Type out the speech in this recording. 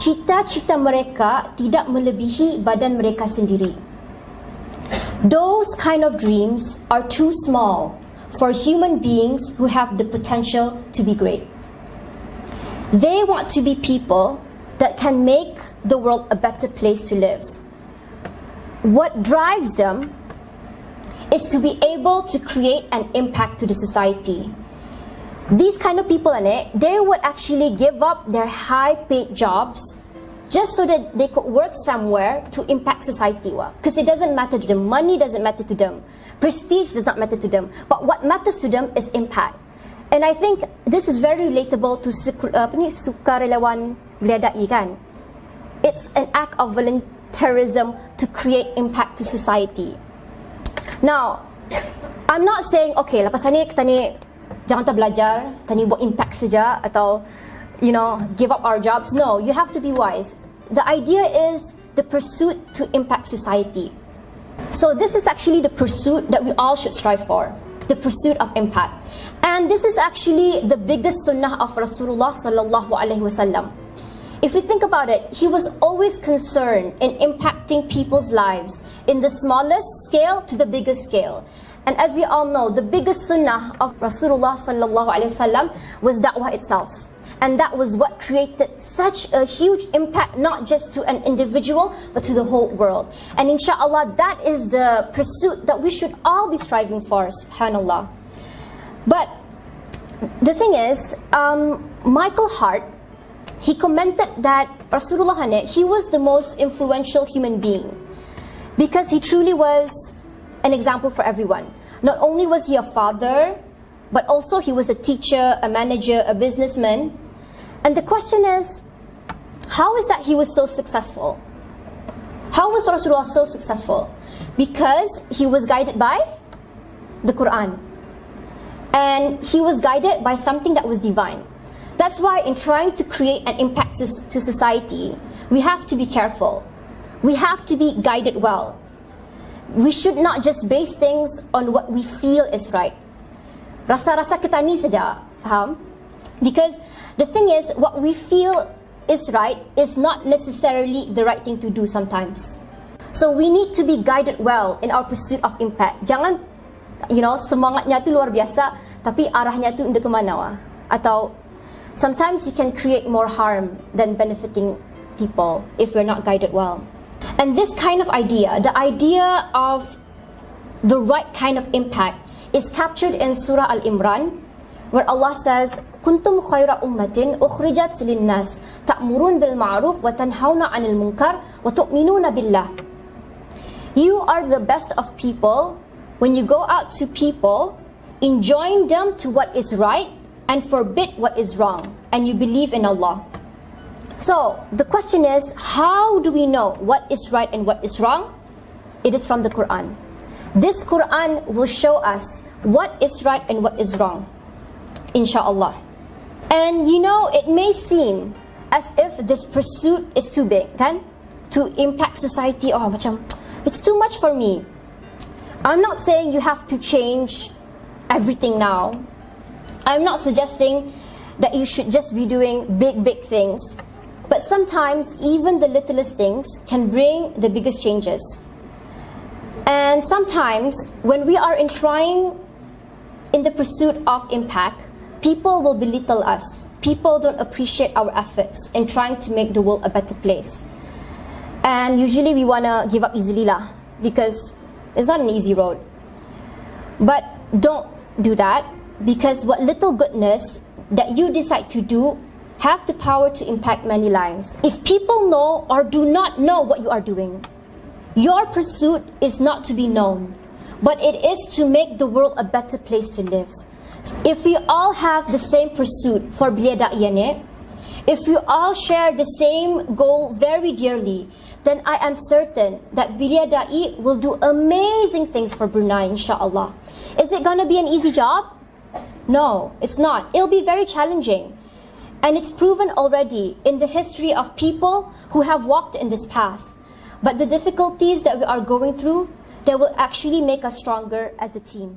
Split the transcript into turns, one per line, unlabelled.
Cita-cita mereka tidak melebihi badan mereka sendiri. Those kind of dreams are too small for human beings who have the potential to be great. They want to be people that can make the world a better place to live. What drives them is to be able to create an impact to the society. These kind of people, they would actually give up their high-paid jobs just so that they could work somewhere to impact society. Because it doesn't matter to them. Money doesn't matter to them. Prestige does not matter to them. But what matters to them is impact. And I think this is very relatable to sukarelawan beliadai kan. It's an act of volunteerism to create impact to society. Now, I'm not saying, okay, lepas ni kita ni jangan tak belajar, kita ni buat impact saja atau, give up our jobs. No, you have to be wise. The idea is the pursuit to impact society. So this is actually the pursuit that we all should strive for, the pursuit of impact. And this is actually the biggest sunnah of Rasulullah sallallahu alaihi wasallam. If we think about it, he was always concerned in impacting people's lives in the smallest scale to the biggest scale. And as we all know, the biggest sunnah of Rasulullah sallallahu alaihi wasallam was da'wah itself. And that was what created such a huge impact, not just to an individual, but to the whole world. And inshallah, that is the pursuit that we should all be striving for, subhanallah. But the thing is, Michael Hart, he commented that Rasulullah, he was the most influential human being because he truly was an example for everyone. Not only was he a father, but also he was a teacher, a manager, a businessman. And the question is, how is that he was so successful? How was Rasulullah so successful? Because he was guided by the Quran. And he was guided by something that was divine. That's why in trying to create an impact to society, we have to be careful. We have to be guided well. We should not just base things on what we feel is right. Rasa-rasa kita ni saja, faham? Because the thing is, what we feel is right is not necessarily the right thing to do sometimes. So we need to be guided well in our pursuit of impact. Jangan, semangatnya tu luar biasa, tapi arahnya tu ke mana? Atau sometimes you can create more harm than benefiting people if we're not guided well. And this kind of idea, the idea of the right kind of impact, is captured in Surah Al-Imran, where Allah says, "Kuntum khayra ummatin ukhrijat lin-nas ta'murun bil ma'ruf wa tanhauna 'anil munkar wa tu'minuna billah." You are the best of people when you go out to people, enjoin them to what is right and forbid what is wrong, and you believe in Allah. So the question is, how do we know what is right and what is wrong? It is from the Quran. This Quran will show us what is right and what is wrong, inshallah. And it may seem as if this pursuit is too big, kan? To impact society, it's too much for me. I'm not saying you have to change everything now. I'm not suggesting that you should just be doing big things. But sometimes even the littlest things can bring the biggest changes. And sometimes when we are trying in the pursuit of impact, people will belittle us. People don't appreciate our efforts in trying to make the world a better place. And usually we want to give up easily because it's not an easy road. But don't do that, because what little goodness that you decide to do have the power to impact many lives. If people know or do not know what you are doing, your pursuit is not to be known, but it is to make the world a better place to live. If we all have the same pursuit for beliadai, if we all share the same goal very dearly, then I am certain that beliadai will do amazing things for Brunei, inshallah. Is it going to be an easy job? No, it's not. It'll be very challenging. And it's proven already in the history of people who have walked in this path. But the difficulties that we are going through, they will actually make us stronger as a team.